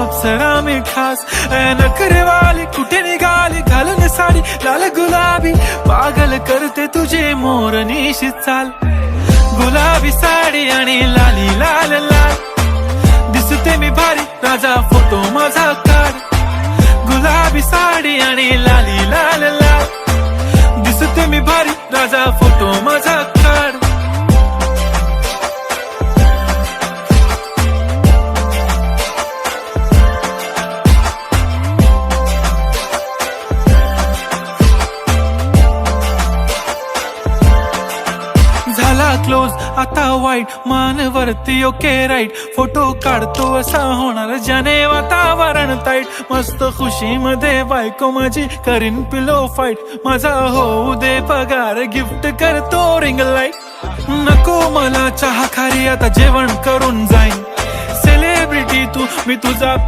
अप्सरा मी खास नखरेवाली कुठे निघाली घालून साडी लाल गुलाबी पागल करते तुझे मोरनीशी चाल गुलाबी साडी आणि लाली लाल लाल दिसते मी भारी राजा फोटो माझा काढ गुलाबी साडी आणि लाली लाल लाल दिसते मी भारी राजा फोटो माझा काढ झाला क्लोज आता वाईट मानवरती ओके राईट फोटो काढतो असा होणार ज्याने वातावरण ताईट मस्त खुशी मध्ये बायको माझी करीन पिलो फाईट माझा होऊ दे पगार गिफ्ट करतो रिंग लाईट नको मला चहा खारी आता जेवण करून जाईन सेलिब्रिटी तू मी तुझा